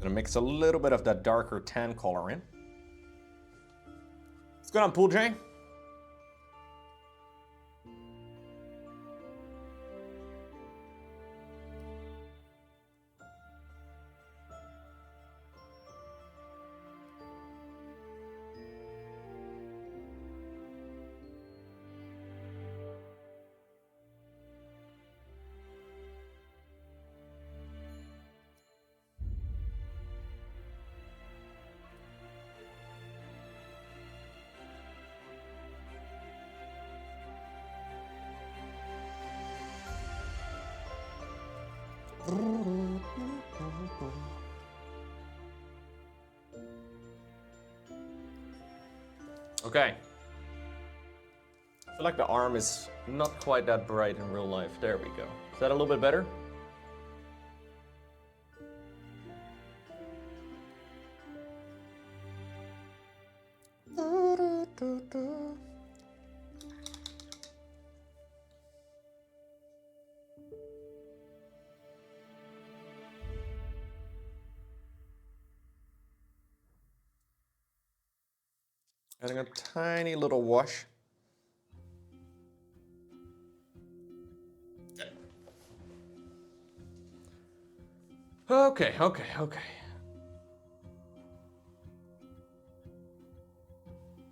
Gonna mix a little bit of that darker tan color in. What's going on, Pool J? Okay. I feel like the arm is not quite that bright in real life. There we go. Is that a little bit better? Adding a tiny little wash. Okay.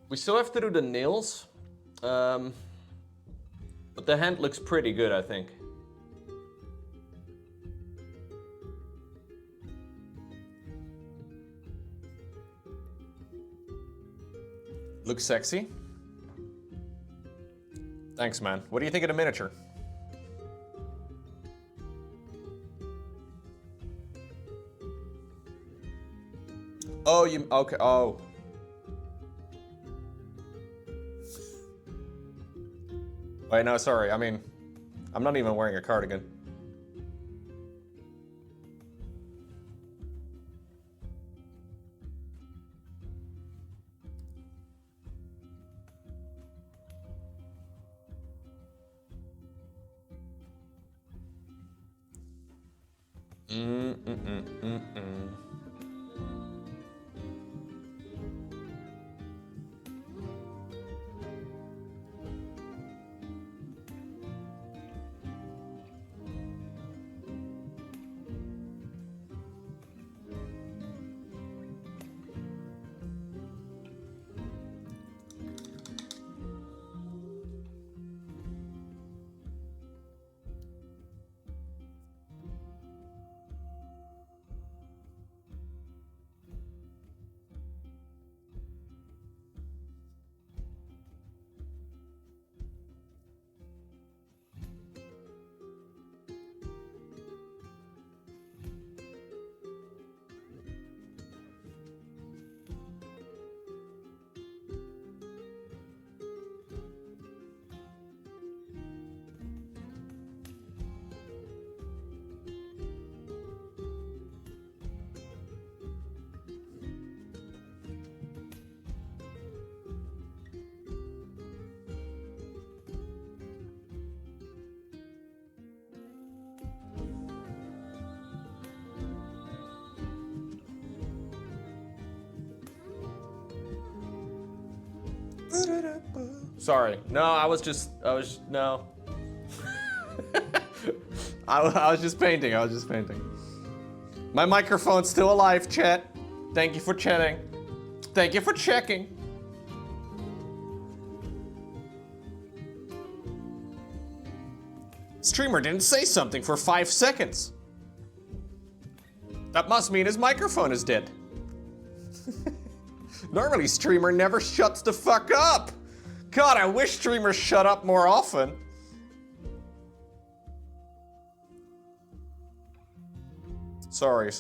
We still have to do the nails, but the hand looks pretty good, I think. Looks sexy. Thanks, man. What do you think of the miniature? Oh, you, okay, oh. Wait, no, sorry, I mean, I'm not even wearing a cardigan. Sorry. No, I was no. I was just painting. My microphone's still alive, chat. Thank you for chatting. Thank you for checking. Streamer didn't say something for 5 seconds. That must mean his microphone is dead. Normally, streamer never shuts the fuck up. God, I wish streamers shut up more often. Sorry.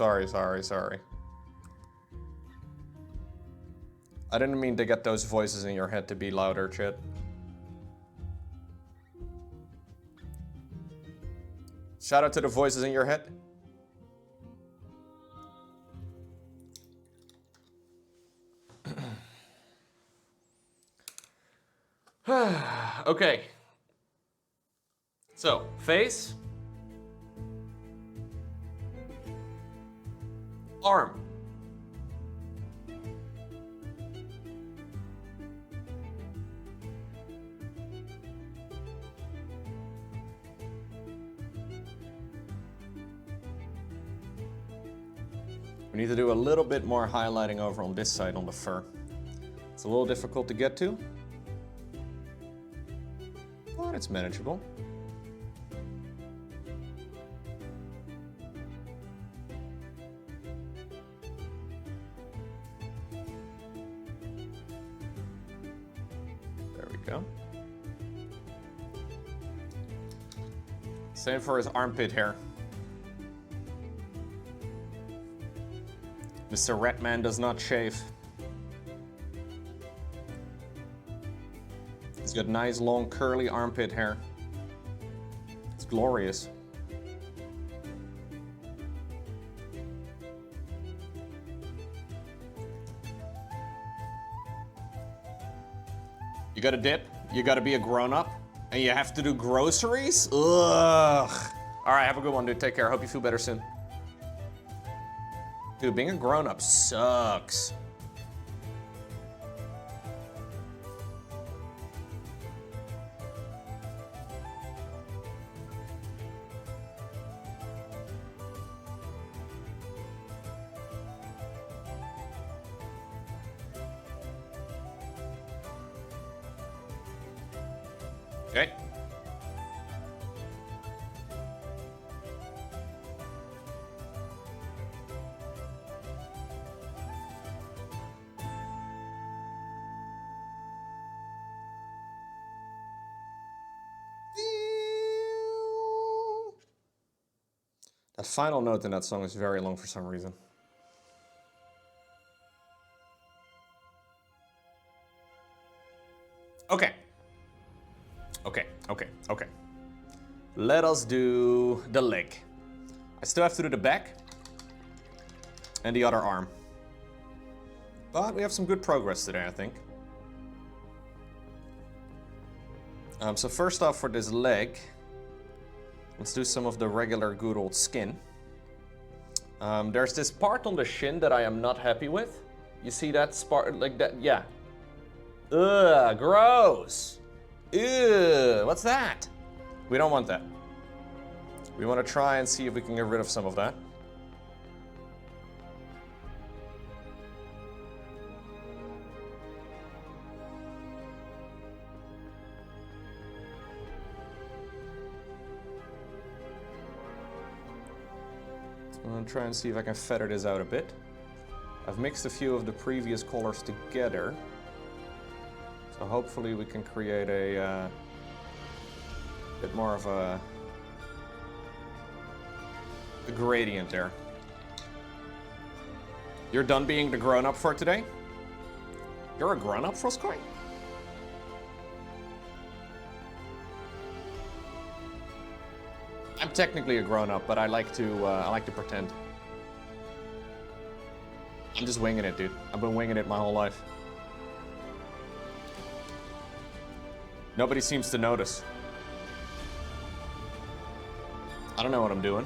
I didn't mean to get those voices in your head to be louder, chat. Shout out to the voices in your head. Okay. So, face. Arm. We need to do a little bit more highlighting over on this side on the fur. It's a little difficult to get to, but it's manageable. There we go. Same for his armpit hair. Mr. Ratman does not shave. He's got nice, long, curly armpit hair. It's glorious. You gotta dip, you gotta be a grown-up, and you have to do groceries? Ugh. All right, have a good one, dude. Take care. Hope you feel better soon. Dude, being a grown-up sucks. Okay. That final note in that song is very long for some reason. Okay. Okay. Let us do the leg. I still have to do the back and the other arm. But we have some good progress today, I think. So first off, for this leg, let's do some of the regular good old skin. There's this part on the shin that I am not happy with. You see that part like that? Yeah. Ugh, gross. Ew, what's that? We don't want that. We want to try and see if we can get rid of some of that. I'm going to try and see if I can feather this out a bit. I've mixed a few of the previous colors together. So hopefully we can create a bit more of a gradient there. You're done being the grown-up for today? You're a grown-up, Frostcoin? I'm technically a grown-up, but I like to pretend. I'm just winging it, dude. I've been winging it my whole life. Nobody seems to notice. I don't know what I'm doing.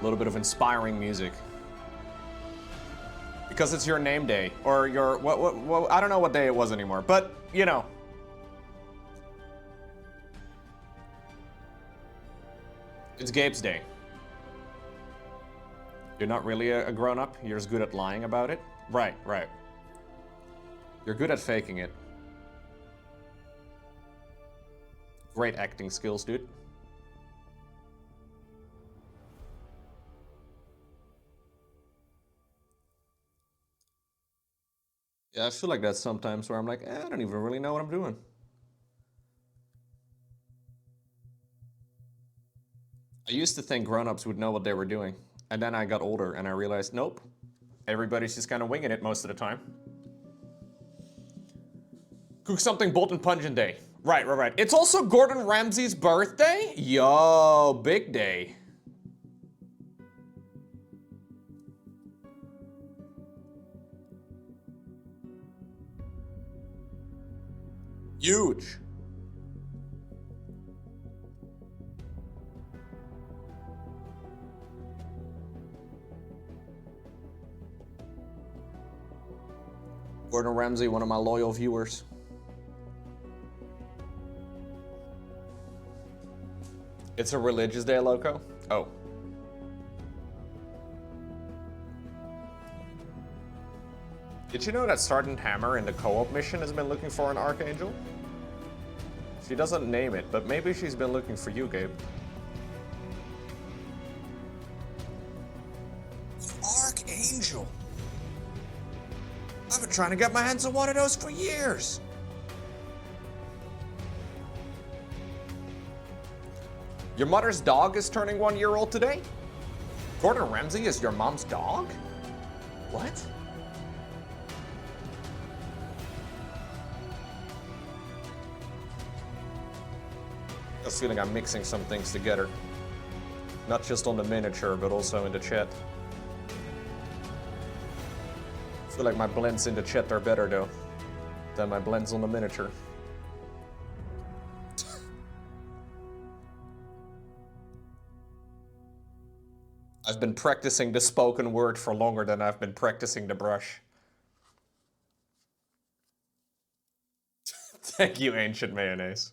A little bit of inspiring music. Because it's your name day, or your, what, I don't know what day it was anymore, but, you know. It's Gabe's day. You're not really a grown-up, you're just good at lying about it. Right. You're good at faking it. Great acting skills, dude. Yeah, I feel like that sometimes where I'm like, I don't even really know what I'm doing. I used to think grown-ups would know what they were doing. And then I got older and I realized, nope. Everybody's just kind of winging it most of the time. Cook something bold and pungent day. Right. It's also Gordon Ramsay's birthday? Yo, big day. Huge. Gordon Ramsay, one of my loyal viewers. It's a religious day, Lowko? Oh. Did you know that Sergeant Hammer in the co-op mission has been looking for an Archangel? She doesn't name it, but maybe she's been looking for you, Gabe. Archangel? I've been trying to get my hands on one of those for years. Your mother's dog is turning 1 year old today? Gordon Ramsay is your mom's dog? What? I have a feeling I'm mixing some things together. Not just on the miniature, but also in the chat. I feel like my blends in the chat are better though, than my blends on the miniature. I've been practicing the spoken word for longer than I've been practicing the brush. Thank you, Ancient Mayonnaise.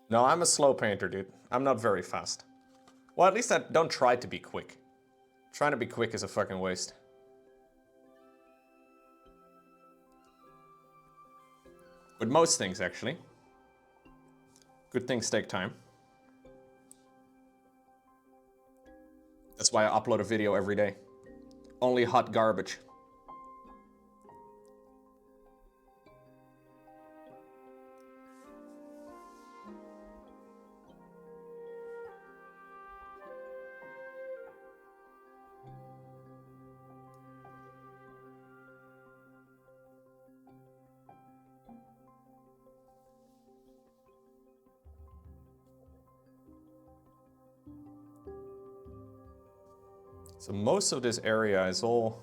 No, I'm a slow painter, dude. I'm not very fast. Well, at least I don't try to be quick. Trying to be quick is a fucking waste. With most things, actually. Good things take time. That's why I upload a video every day. Only hot garbage. So most of this area is all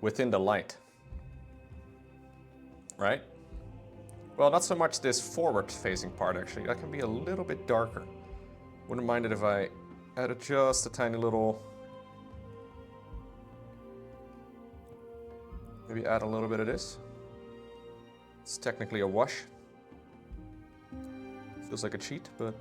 within the light, right? Well, not so much this forward-facing part, actually. That can be a little bit darker. Wouldn't mind it if I added just a tiny little... Maybe add a little bit of this. It's technically a wash. Feels like a cheat, but...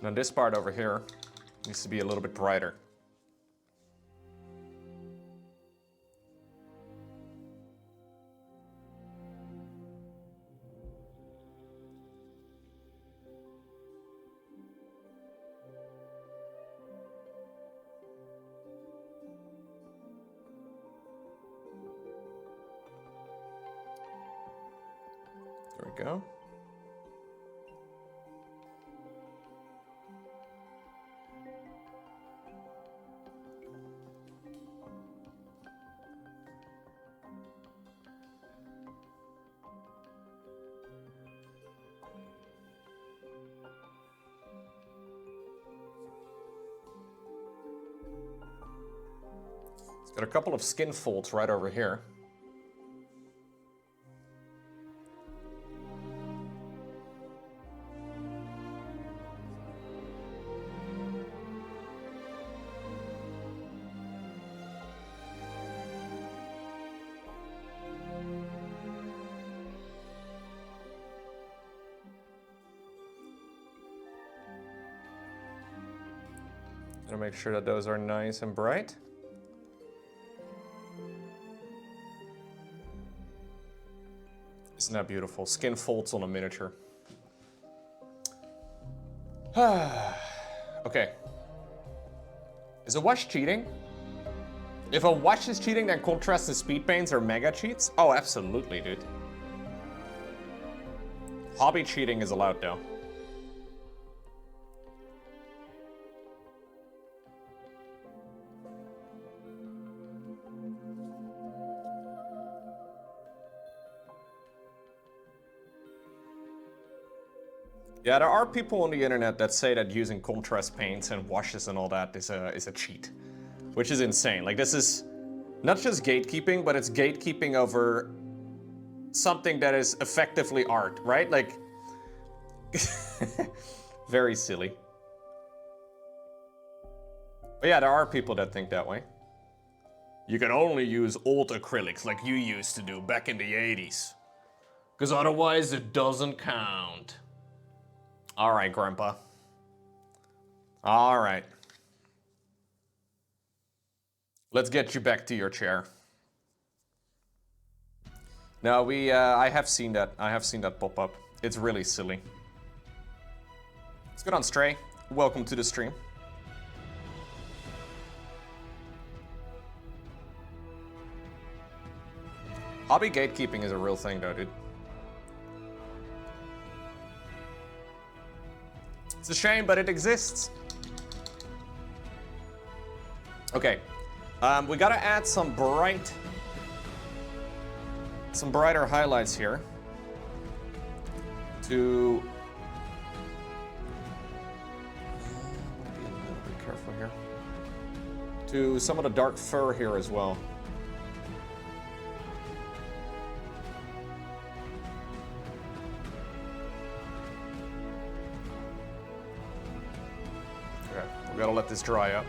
Now this part over here needs to be a little bit brighter. There we go. Got a couple of skin folds right over here. Gotta make sure that those are nice and bright. Isn't that beautiful? Skin folds on a miniature. Okay. Is a wash cheating? If a wash is cheating, then contrast and speed paints are mega cheats? Oh, absolutely, dude. Hobby cheating is allowed, though. Yeah, there are people on the internet that say that using contrast paints and washes and all that is a cheat. which is insane. Like, this is not just gatekeeping, but it's gatekeeping over something that is effectively art, right? Like, very silly. But yeah, there are people that think that way. You can only use old acrylics like you used to do back in the 80s. Because otherwise it doesn't count. All right, Grandpa. All right. Let's get you back to your chair. No, I have seen that. I have seen that pop up. It's really silly. Let's get on Stray. Welcome to the stream. Hobby gatekeeping is a real thing though, dude. It's a shame, but it exists. Okay. We gotta add some brighter highlights here to be a little bit careful here. To some of the dark fur here as well. Okay, we gotta let this dry up.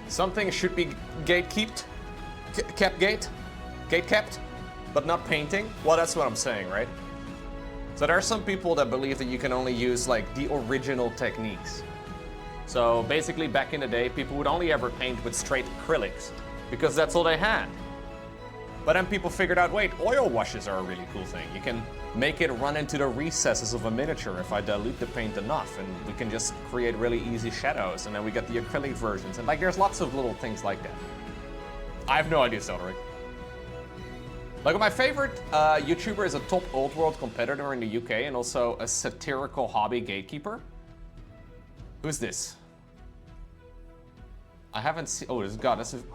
Something should be gate-kept, gate-kept, but not painting. Well, that's what I'm saying, right? So there are some people that believe that you can only use like the original techniques. So basically back in the day, people would only ever paint with straight acrylics because that's all they had. But then people figured out, wait, oil washes are a really cool thing. You can make it run into the recesses of a miniature if I dilute the paint enough, and we can just create really easy shadows, and then we get the acrylic versions. And like, there's lots of little things like that. I have no idea, Celery. Like, my favorite YouTuber is a top old world competitor in the UK and also a satirical hobby gatekeeper. Who's this? I haven't seen. Oh, this is.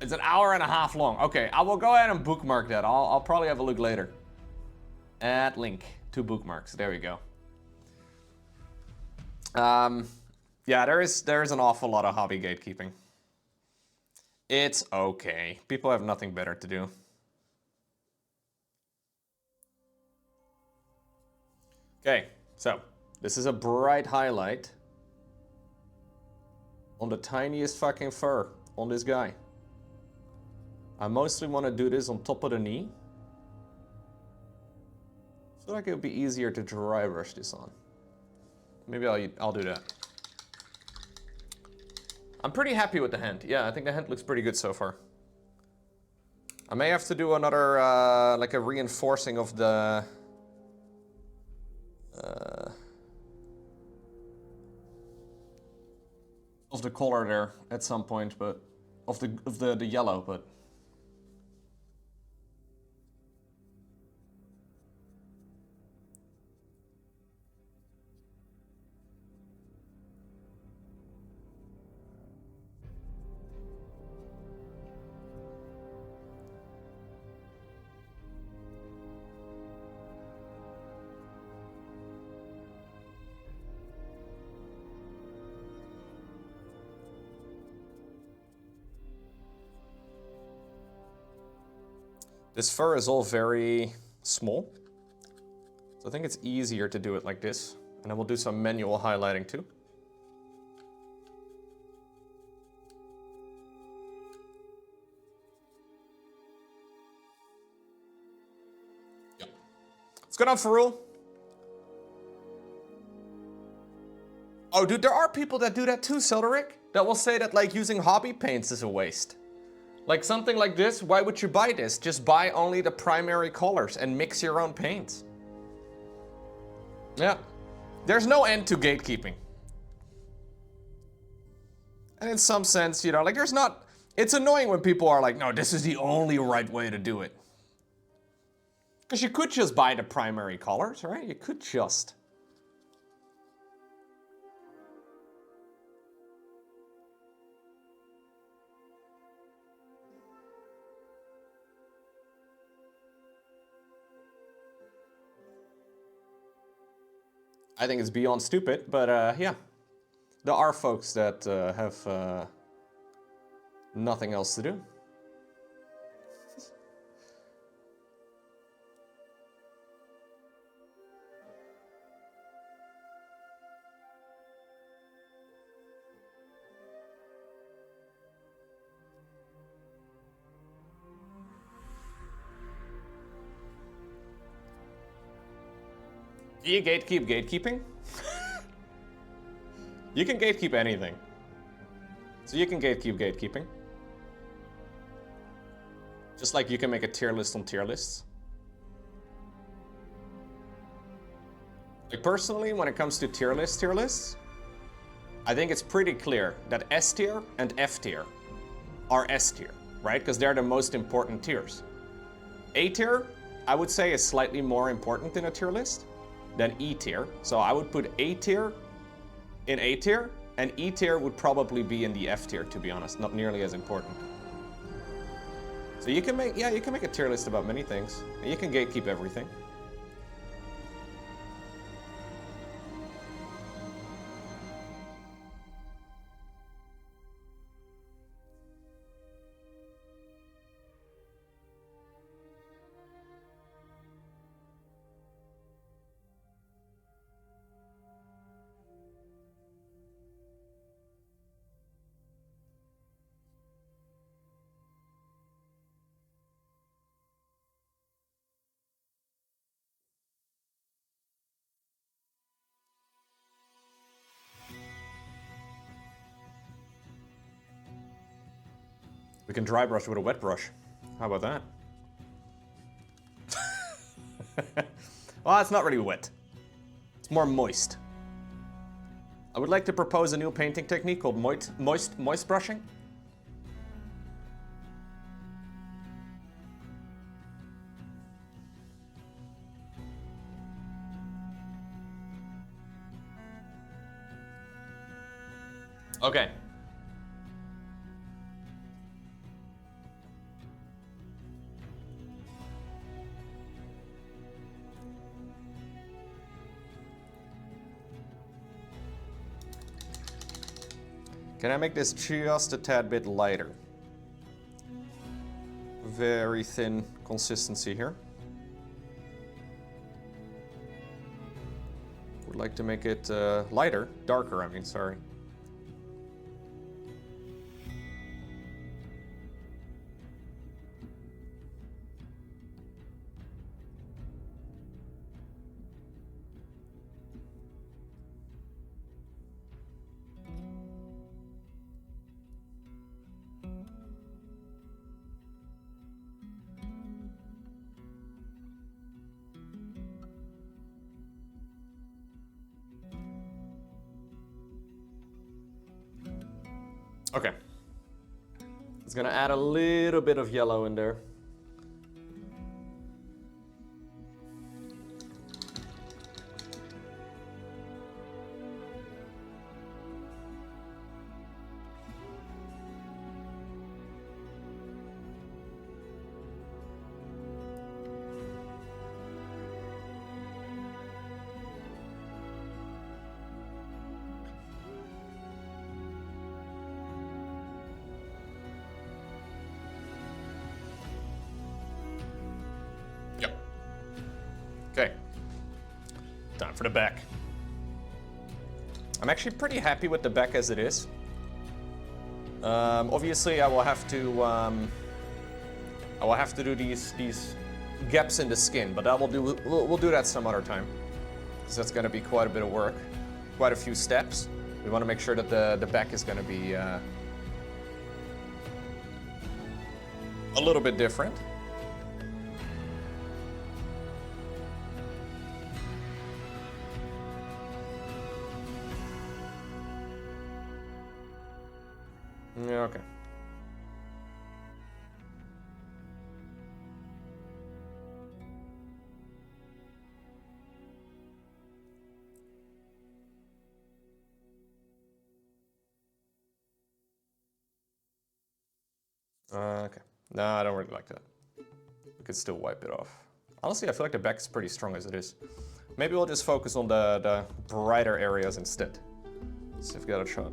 It's an hour and a half long. Okay, I will go ahead and bookmark that. I'll probably have a look later. Add link to bookmarks. There we go. Yeah, there is an awful lot of hobby gatekeeping. It's okay. People have nothing better to do. Okay, so this is a bright highlight on the tiniest fucking fur on this guy. I mostly want to do this on top of the knee. I feel like it would be easier to dry brush this on. Maybe I'll do that. I'm pretty happy with the hand. Yeah, I think the hand looks pretty good so far. I may have to do another, like a reinforcing of the... of the color there at some point, but... of the yellow, but... This fur is all very small, so I think it's easier to do it like this. And then we'll do some manual highlighting too. Yep. What's going on, Farul? Oh, dude, there are people that do that too, Selderic, that will say that like using hobby paints is a waste. Like something like this, why would you buy this? Just buy only the primary colors and mix your own paints. Yeah, there's no end to gatekeeping. And in some sense, you know, like there's not, it's annoying when people are like, no, this is the only right way to do it. Because you could just buy the primary colors, right? You could just. I think it's beyond stupid, but yeah. There are folks that have nothing else to do. Do you gatekeep gatekeeping? You can gatekeep anything. So you can gatekeep gatekeeping. Just like you can make a tier list on tier lists. Like personally, when it comes to tier lists, I think it's pretty clear that S tier and F tier are S tier, right? Because they're the most important tiers. A tier, I would say, is slightly more important in a tier list than E tier. So I would put A tier in A tier, and E tier would probably be in the F tier, to be honest, not nearly as important. So you can make, yeah, you can make a tier list about many things, and you can gatekeep everything. We can dry brush with a wet brush. How about that? Well, it's not really wet. It's more moist. I would like to propose a new painting technique called moist brushing. Okay. Can I make this just a tad bit lighter? Very thin consistency here. Would like to make it lighter, darker, I mean, sorry. Okay. It's gonna add a little bit of yellow in there. Okay, time for the back. I'm actually pretty happy with the back as it is. Obviously, I will have to do these gaps in the skin, but that we'll do that some other time, because that's going to be quite a bit of work, quite a few steps. We want to make sure that the back is going to be a little bit different. Yeah, okay. Okay. No, I don't really like that. We could still wipe it off. Honestly, I feel like the back is pretty strong as it is. Maybe we'll just focus on the brighter areas instead. See if we got a shot.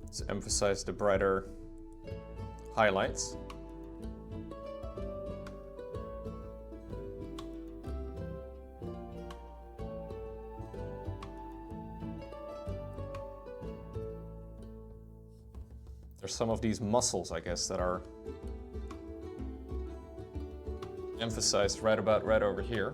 Let's emphasize the brighter highlights. There's some of these muscles, I guess, that are emphasized right over here.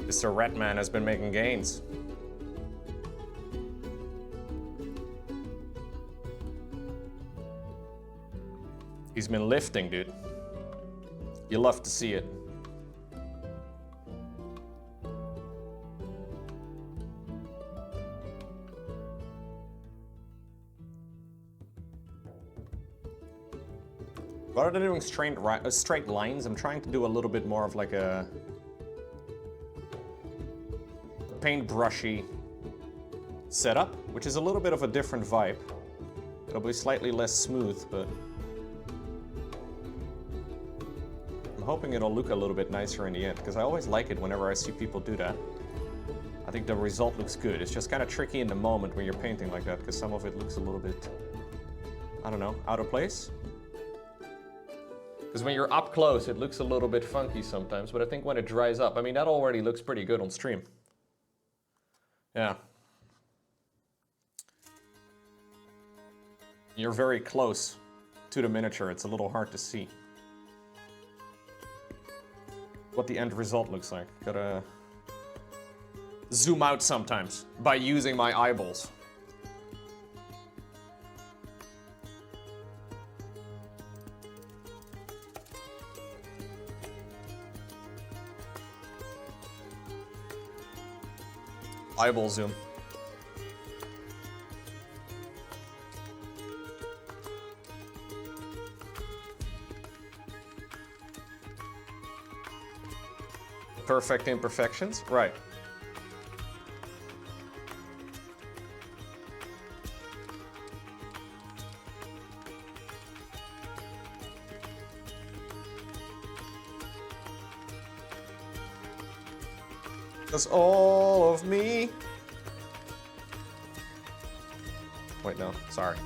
Mr. Ratman has been making gains. He's been lifting, dude. You love to see it. Rather than doing straight lines, I'm trying to do a little bit more of like a paintbrushy setup, which is a little bit of a different vibe. It'll be slightly less smooth, but I'm hoping it'll look a little bit nicer in the end, because I always like it whenever I see people do that. I think the result looks good. It's just kind of tricky in the moment when you're painting like that, because some of it looks a little bit, I don't know, out of place. Because when you're up close, it looks a little bit funky sometimes, but I think when it dries up, I mean, that already looks pretty good on stream. Yeah. You're very close to the miniature. It's a little hard to see what the end result looks like. Gotta zoom out sometimes by using my eyeballs. Eyeball zoom. Perfect imperfections, right. That's all of me. Wait, no, sorry.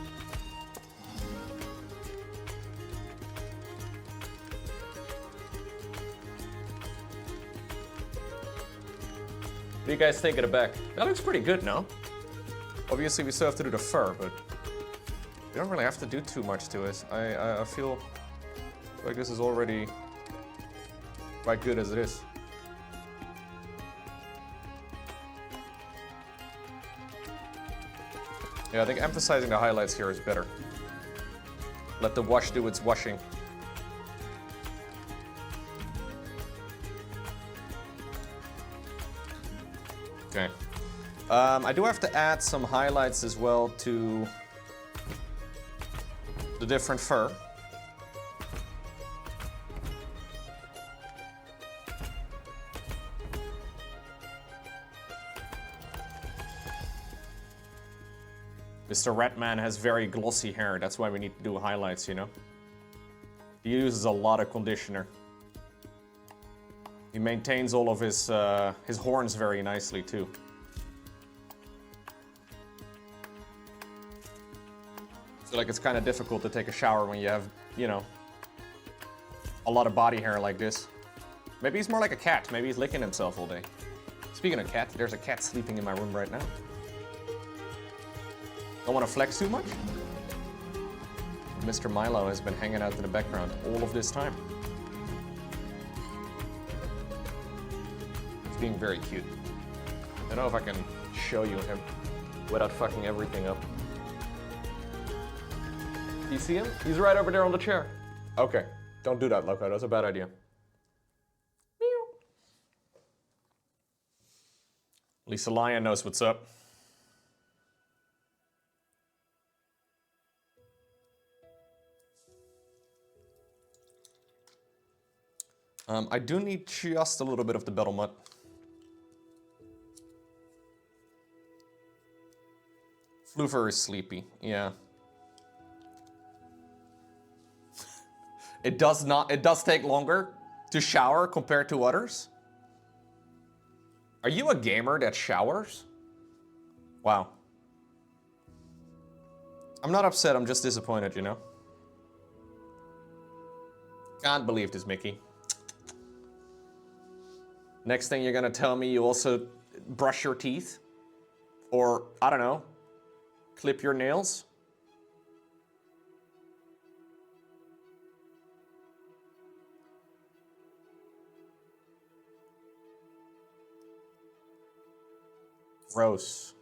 What do you guys think of the back? That looks pretty good, no? Obviously, we still have to do the fur, but we don't really have to do too much to it. I feel like this is already quite good as it is. Yeah, I think emphasizing the highlights here is better. Let the wash do its washing. Okay. I do have to add some highlights as well to the different fur. Mr. Ratman has very glossy hair, that's why we need to do highlights, you know? He uses a lot of conditioner. He maintains all of his horns very nicely, too. I feel like it's kind of difficult to take a shower when you have, you know, a lot of body hair like this. Maybe he's more like a cat. Maybe he's licking himself all day. Speaking of cat, there's a cat sleeping in my room right now. Don't want to flex too much? Mr. Milo has been hanging out in the background all of this time. He's being very cute. I don't know if I can show you him without fucking everything up. Do you see him? He's right over there on the chair. Okay, don't do that, Lowko. That's a bad idea. least the lion knows what's up. I do need just a little bit of the battle mud. Floover is sleepy, yeah. It does take longer to shower compared to others. Are you a gamer that showers? Wow. I'm not upset, I'm just disappointed, you know? Can't believe this, Mickey. Next thing you're gonna tell me you also brush your teeth? Or, I don't know, clip your nails? Gross.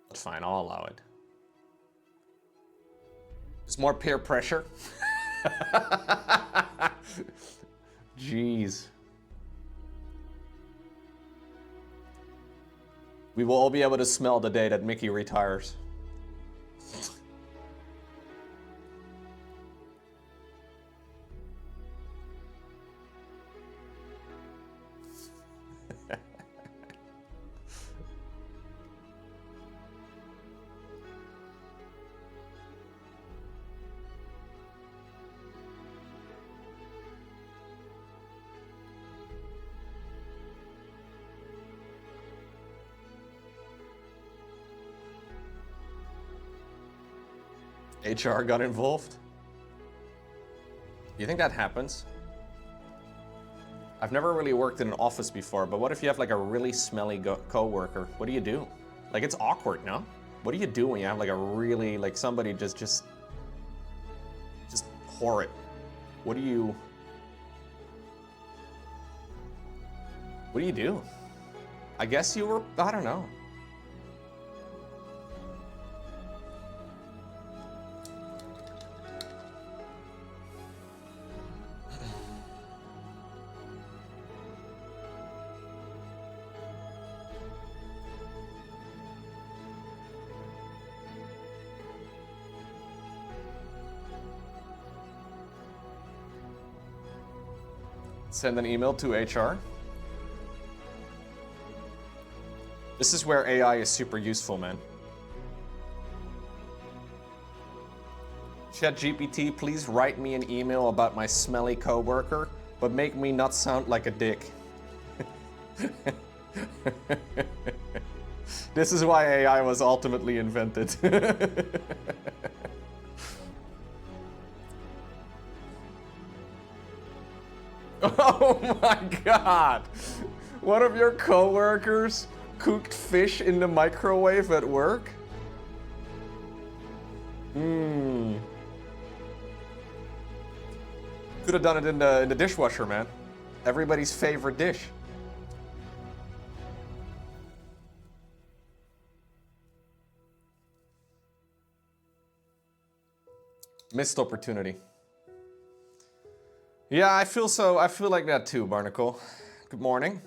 But fine, I'll allow it. There's more peer pressure. Jeez. We will all be able to smell the day that Mickey retires. HR got involved? You think that happens? I've never really worked in an office before, but what if you have like a really smelly co-worker? What do you do? Like, it's awkward, no? What do you do when you have like a really, like somebody just horrid? What do you do? I guess you were, I don't know. Send an email to HR. This is where AI is super useful, man. ChatGPT, please write me an email about my smelly coworker, but make me not sound like a dick. This is why AI was ultimately invented. Oh my god! One of your coworkers cooked fish in the microwave at work? Could have done it in the dishwasher, man. Everybody's favorite dish. Missed opportunity. Yeah, I feel like that too, Barnacle. Good morning.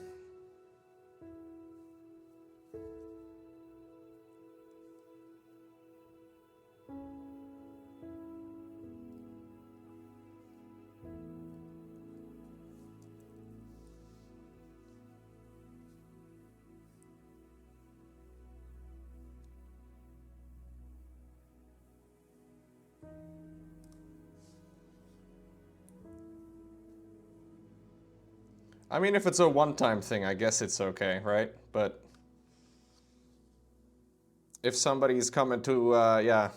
I mean, if it's a one-time thing, I guess it's okay, right? But if somebody's coming to, yeah.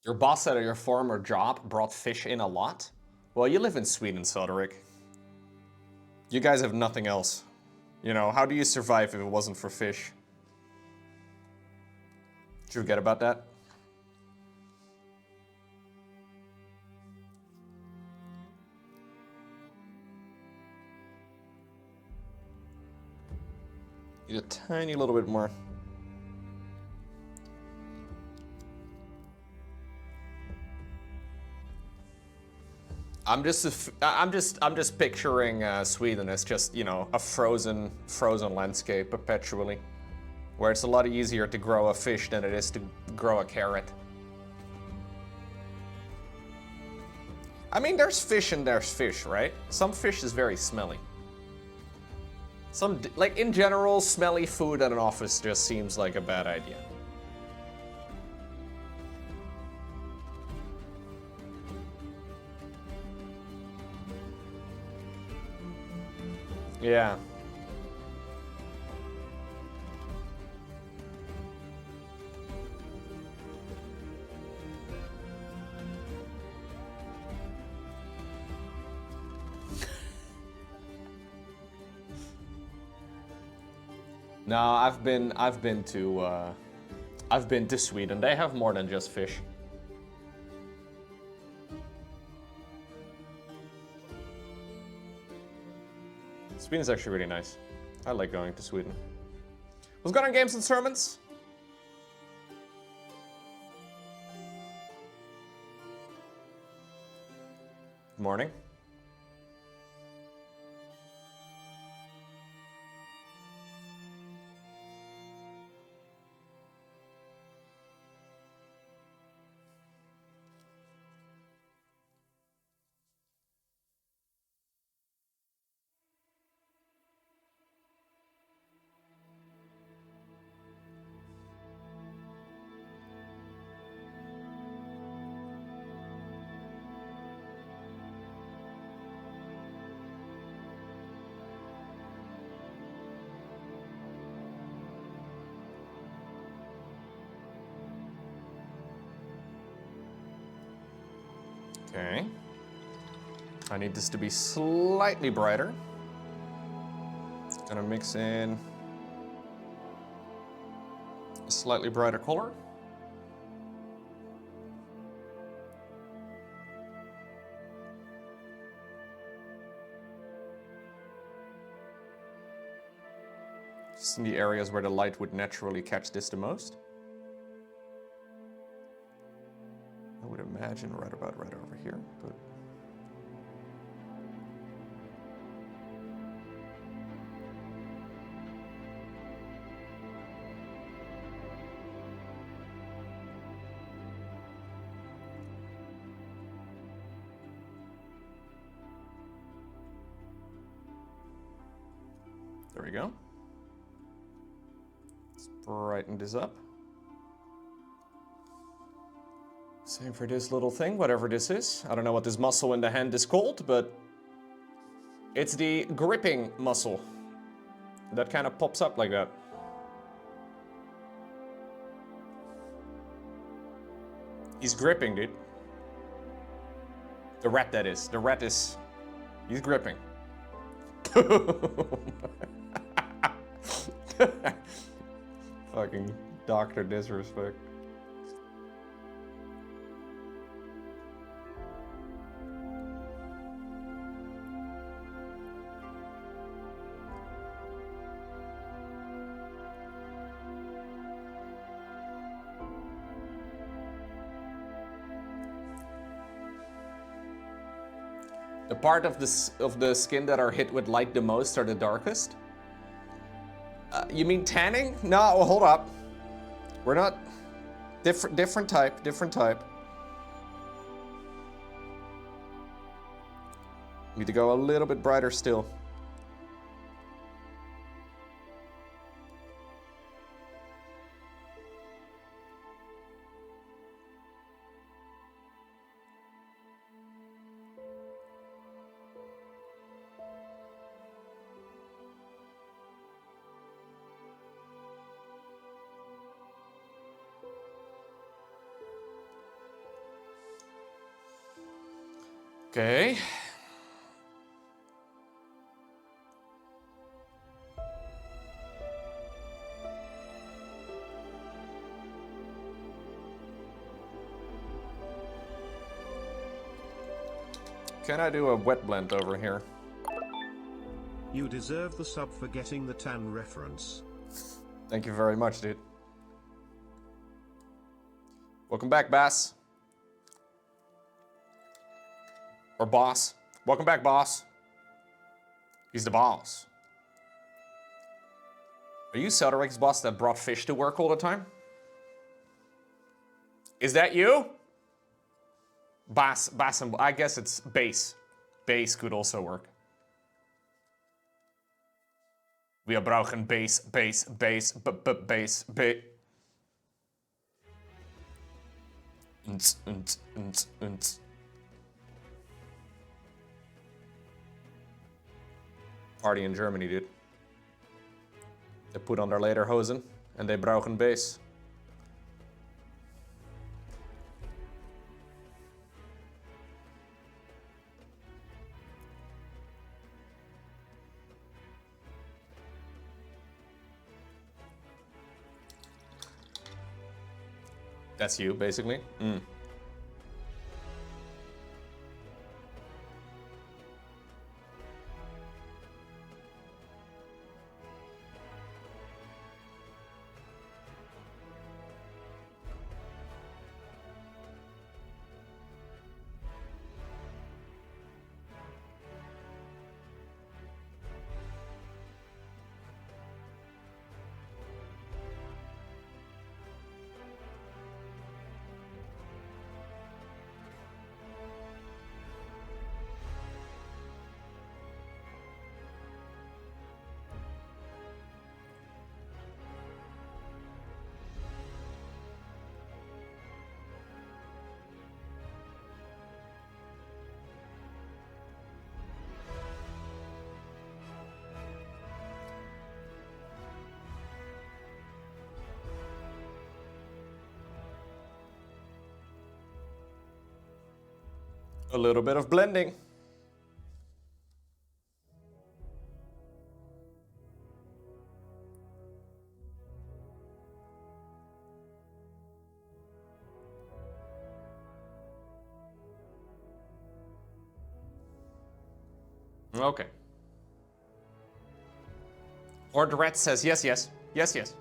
Your boss at your former job brought fish in a lot? Well, you live in Sweden, Solderic. You guys have nothing else. You know, how do you survive if it wasn't for fish? Did you forget about that? Need a tiny little bit more. I'm just picturing Sweden as just, you know, a frozen landscape perpetually, where it's a lot easier to grow a fish than it is to grow a carrot. I mean, there's fish and there's fish, right? Some fish is very smelly. Like in general, smelly food at an office just seems like a bad idea. Yeah. No, I've been to Sweden. They have more than just fish. Sweden's actually really nice. I like going to Sweden. What's going on, Games and Sermons? Good morning. Okay. I need this to be slightly brighter. Gonna mix in a slightly brighter color. Just in the areas where the light would naturally catch this the most. I would imagine right about right over here, but there we go. Let's brighten this up. Same for this little thing, whatever this is. I don't know what this muscle in the hand is called, but it's the gripping muscle. That kind of pops up like that. He's gripping, dude. The rat, that is. The rat is... He's gripping. Fucking Dr. Disrespect. The part of the skin that are hit with light the most are the darkest. You mean tanning? No, hold up. We're not different type. Need to go a little bit brighter still. Okay. Can I do a wet blend over here? You deserve the sub for getting the tan reference. Thank you very much, dude. Welcome back, Bass. Or boss. Welcome back, boss. He's the boss. Are you Selderic's boss that brought fish to work all the time? Is that you? Bass, I guess it's base. Base could also work. We brauchen base. Party in Germany, dude. They put on their lederhosen and they brauchen base. That's you, basically. A little bit of blending. Okay. Ordret says yes, yes. Yes, yes.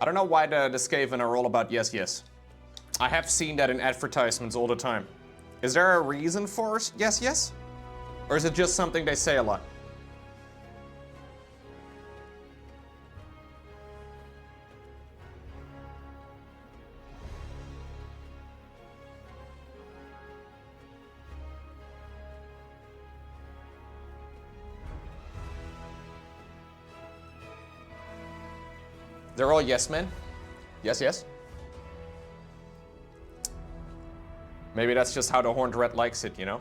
I don't know why the Skaven are all about yes, yes. I have seen that in advertisements all the time. Is there a reason for yes, yes? Or is it just something they say a lot? They're all yes men? Yes, yes? Maybe that's just how the Horned Rat likes it, you know?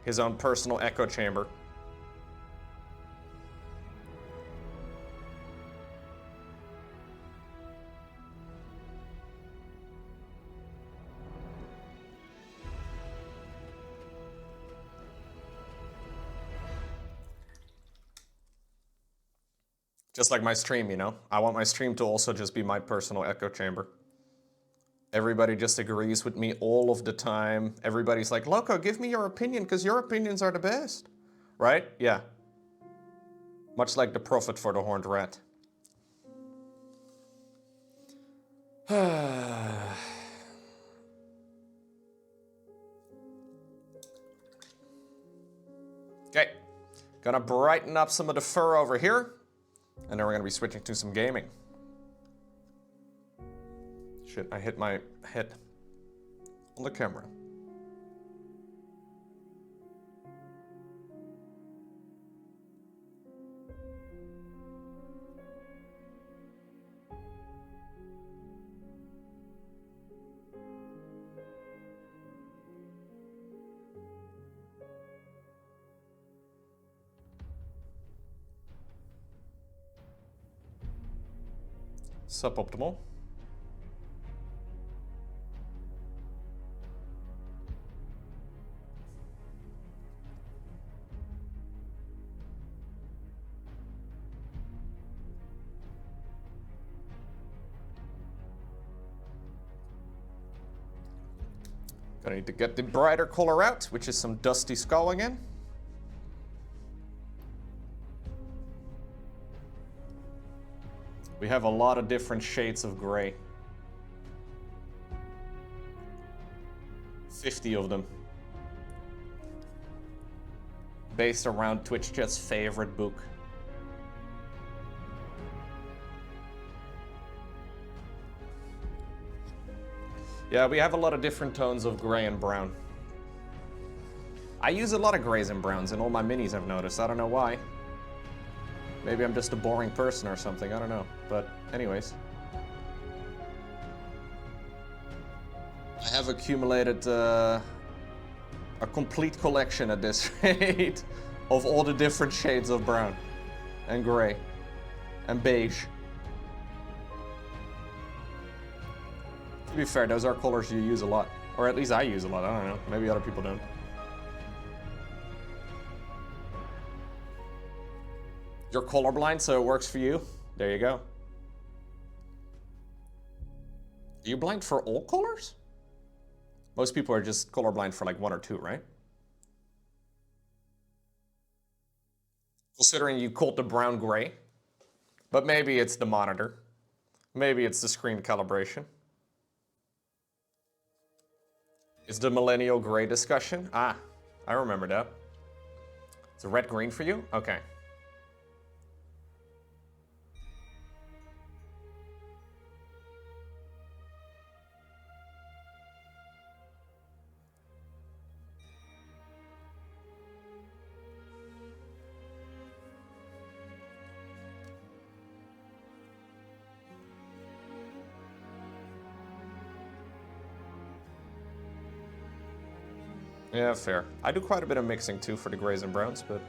His own personal echo chamber. Just like my stream, you know? I want my stream to also just be my personal echo chamber. Everybody just agrees with me all of the time. Everybody's like, Lowko, give me your opinion, because your opinions are the best. Right? Yeah. Much like the prophet for the Horned Rat. Okay. Gonna brighten up some of the fur over here. And then we're gonna be switching to some gaming. Shit, I hit my head on the camera. Suboptimal. Gonna need to get the brighter color out, which is some Dusty Skull again. We have a lot of different shades of gray. 50 of them. based around Twitch chat's favorite book. Yeah, we have a lot of different tones of gray and brown. I use a lot of grays and browns in all my minis, I've noticed. I don't know why. Maybe I'm just a boring person or something, I don't know. But anyways. I have accumulated a complete collection at this rate of all the different shades of brown and gray and beige. To be fair, those are colors you use a lot. Or at least I use a lot, I don't know. Maybe other people don't. You're colorblind, so it works for you. There you go. Are you blind for all colors? Most people are just colorblind for like one or two, right? Considering you called the brown gray. But maybe it's the monitor. Maybe it's the screen calibration. It's the millennial gray discussion. Ah, I remember that. It's a red-green for you? Okay. Yeah, fair. I do quite a bit of mixing too for the grays and browns, but...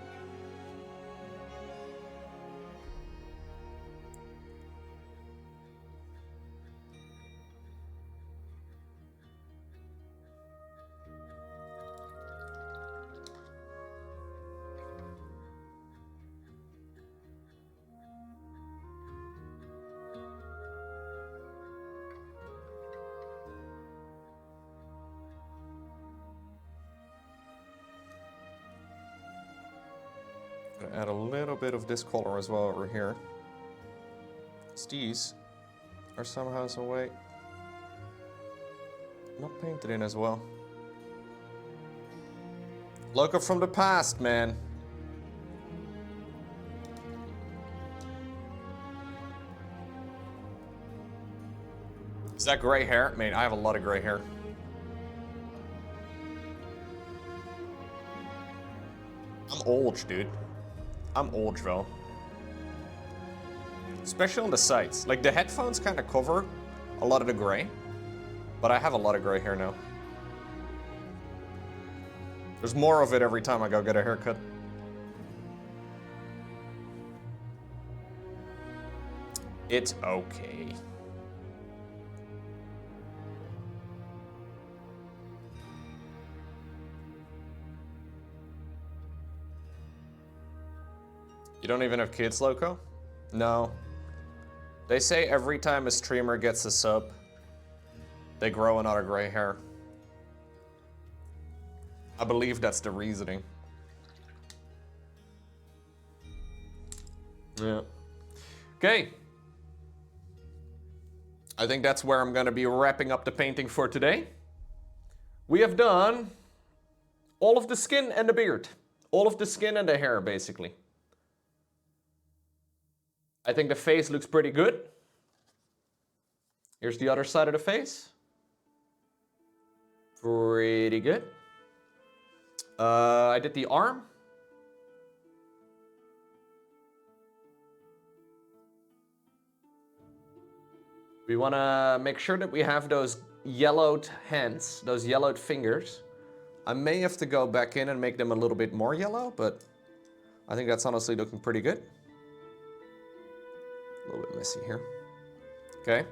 add a little bit of this color as well over here. These are somehow some way not painted in as well. Lowko from the past, man. Is that gray hair? Man, I have a lot of gray hair. I'm old, dude. I'm old, bro. Especially on the sides. Like, the headphones kind of cover a lot of the gray. But I have a lot of gray hair now. There's more of it every time I go get a haircut. It's okay. You don't even have kids, Lowko? No. They say every time a streamer gets a sub, they grow another gray hair. I believe that's the reasoning. Yeah. Okay. I think that's where I'm gonna be wrapping up the painting for today. We have done all of the skin and the beard. All of the skin and the hair, basically. I think the face looks pretty good. Here's the other side of the face. Pretty good. I did the arm. We want to make sure that we have those yellowed hands, those yellowed fingers. I may have to go back in and make them a little bit more yellow, but I think that's honestly looking pretty good. A little bit messy here. Okay.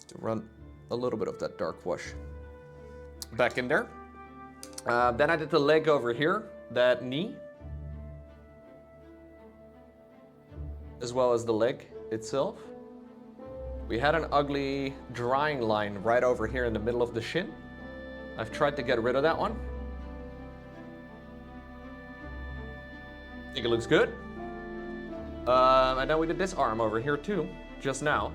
To run a little bit of that dark wash back in there. Then I did the leg over here, that knee, as well as the leg itself. We had an ugly drying line right over here in the middle of the shin. I've tried to get rid of that one. I think it looks good. And then we did this arm over here too, just now.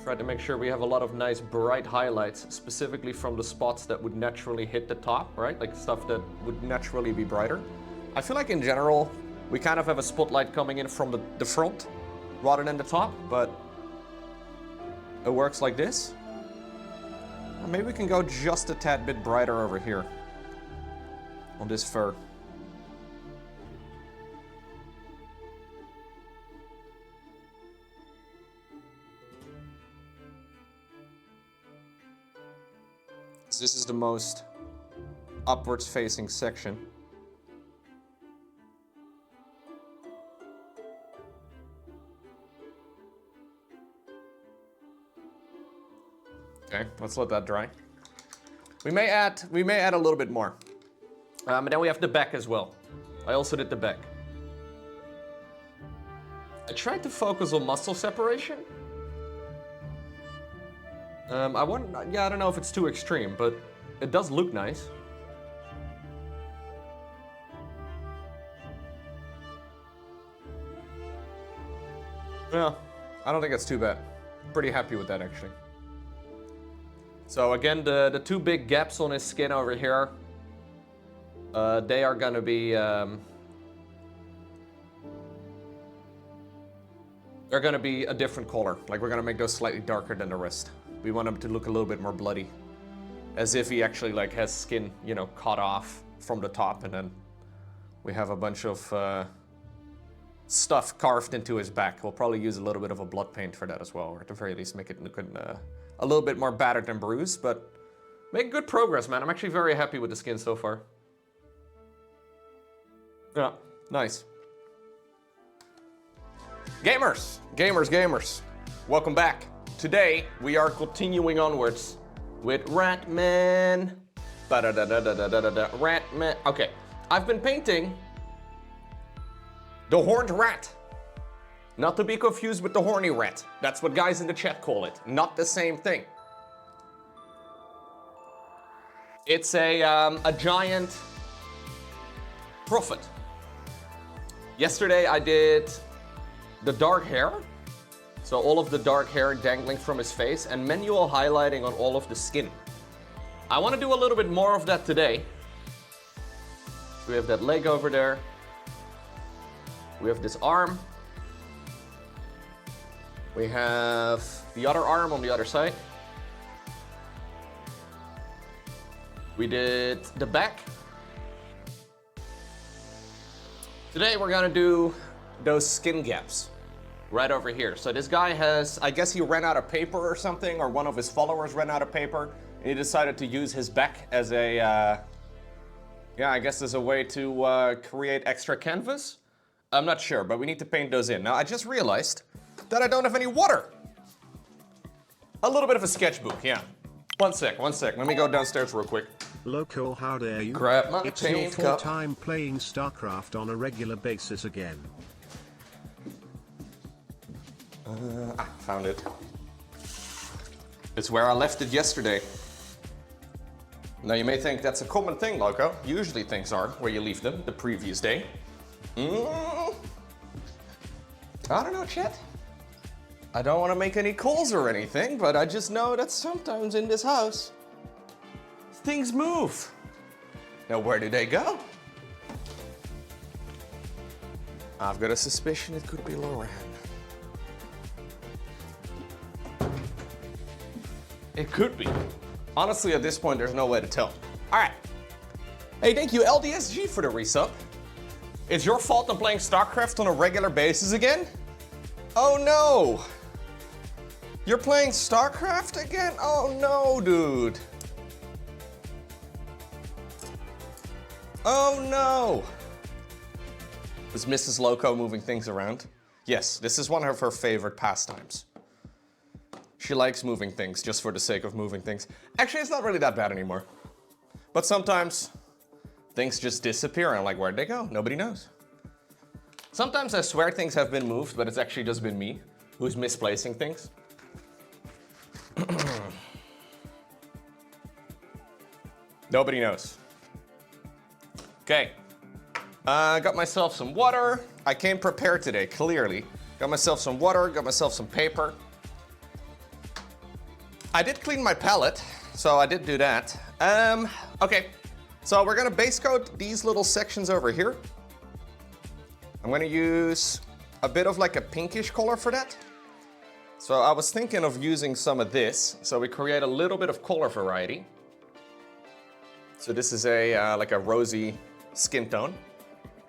Try to make sure we have a lot of nice bright highlights, specifically from the spots that would naturally hit the top, right? Like stuff that would naturally be brighter. I feel like in general, we kind of have a spotlight coming in from the front rather than the top, but it works like this. Maybe we can go just a tad bit brighter over here on this fur. This is the most upwards facing section. Okay, let's let that dry. We may add a little bit more. And then we have the back as well. I also did the back. I tried to focus on muscle separation. I don't know if it's too extreme, but it does look nice. Yeah, I don't think it's too bad. Pretty happy with that, actually. So again, the two big gaps on his skin over here, they are gonna be, they're gonna be a different color. Like, we're gonna make those slightly darker than the rest. We want him to look a little bit more bloody. As if he actually like has skin, you know, cut off from the top, and then we have a bunch of stuff carved into his back. We'll probably use a little bit of a blood paint for that as well, or at the very least make it look a little bit more battered and bruised, but make good progress, man. I'm actually very happy with the skin so far. Yeah, nice. Gamers, welcome back. Today, we are continuing onwards with Ratman. Ratman. Okay, I've been painting the horned rat. Not to be confused with the horny rat. That's what guys in the chat call it. Not the same thing. It's a giant prophet. Yesterday, I did the dark hair. So all of the dark hair dangling from his face and manual highlighting on all of the skin. I want to do a little bit more of that today. We have that leg over there. We have this arm. We have the other arm on the other side. We did the back. Today we're gonna do those skin gaps. Right over here. So this guy has, I guess he ran out of paper or something, or one of his followers ran out of paper, and he decided to use his back as a, yeah, I guess as a way to create extra canvas. I'm not sure, but we need to paint those in. Now, I just realized that I don't have any water. A little bit of a sketchbook, yeah. One sec. Let me go downstairs real quick. Lowko, how dare you? Grab my It's paint your cup. 4th time playing StarCraft on a regular basis again. Found it. It's where I left it yesterday. Now you may think that's a common thing, Lowko. Usually things are where you leave them the previous day. I don't know, chat. I don't want to make any calls or anything, but I just know that sometimes in this house, things move. Now where did they go? I've got a suspicion it could be Loran. It could be. Honestly, at this point, there's no way to tell. All right. Hey, thank you, LDSG, for the resub. It's your fault I'm playing StarCraft on a regular basis again? Oh no! You're playing StarCraft again? Oh no, dude. Oh no! Was Mrs. Lowko moving things around? Yes, this is one of her favorite pastimes. She likes moving things just for the sake of moving things. Actually, it's not really that bad anymore. But sometimes things just disappear and I'm like, where'd they go? Nobody knows. Sometimes I swear things have been moved, but it's actually just been me who's misplacing things. Nobody knows. Okay. Got myself some water. I came prepared today, clearly. Got myself some water, got myself some paper. I did clean my palette, so I did do that. Okay, so we're gonna base coat these little sections over here. I'm gonna use a bit of like a pinkish color for that. So I was thinking of using some of this, so we create a little bit of color variety. So this is a like a rosy skin tone.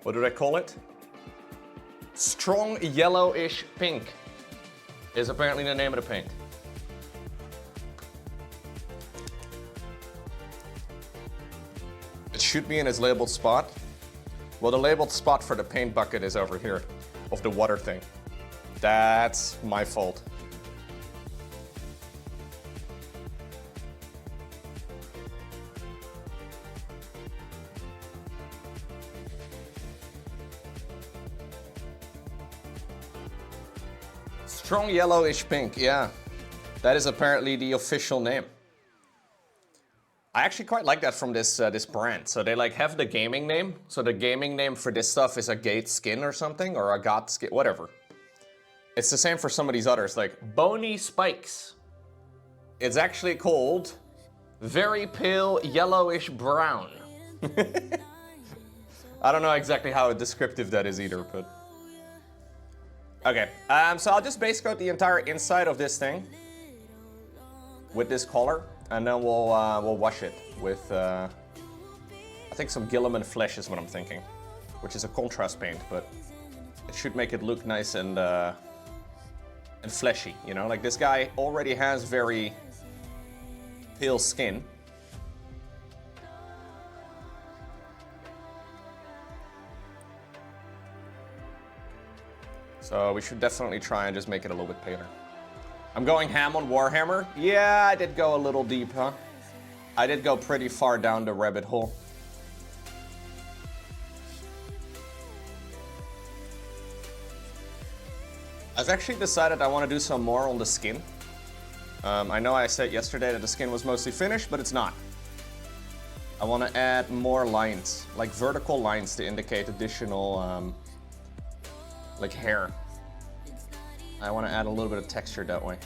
What do they call it? Strong yellowish pink is apparently the name of the paint. It should be in its labeled spot. Well, the labeled spot for the paint bucket is over here, of the water thing. That's my fault. Strong yellowish pink, yeah. That is apparently the official name. I actually quite like that from this this brand. So they like have the gaming name. So the gaming name for this stuff is a Gate skin or something, or a Got skin, whatever. It's the same for some of these others, like Bony Spikes. It's actually called Very Pale Yellowish Brown. I don't know exactly how descriptive that is either, but... Okay, so I'll just base coat the entire inside of this thing with this color, and then we'll wash it with, I think some Gilliman Flesh is what I'm thinking, which is a contrast paint, but it should make it look nice and fleshy, you know? Like this guy already has very pale skin. So we should definitely try and just make it a little bit paler. I'm going ham on Warhammer. Yeah, I did go a little deep, huh? I did go pretty far down the rabbit hole. I've actually decided I want to do some more on the skin. I know I said yesterday that the skin was mostly finished, but it's not. I want to add more lines, like vertical lines to indicate additional like hair. I want to add a little bit of texture that way.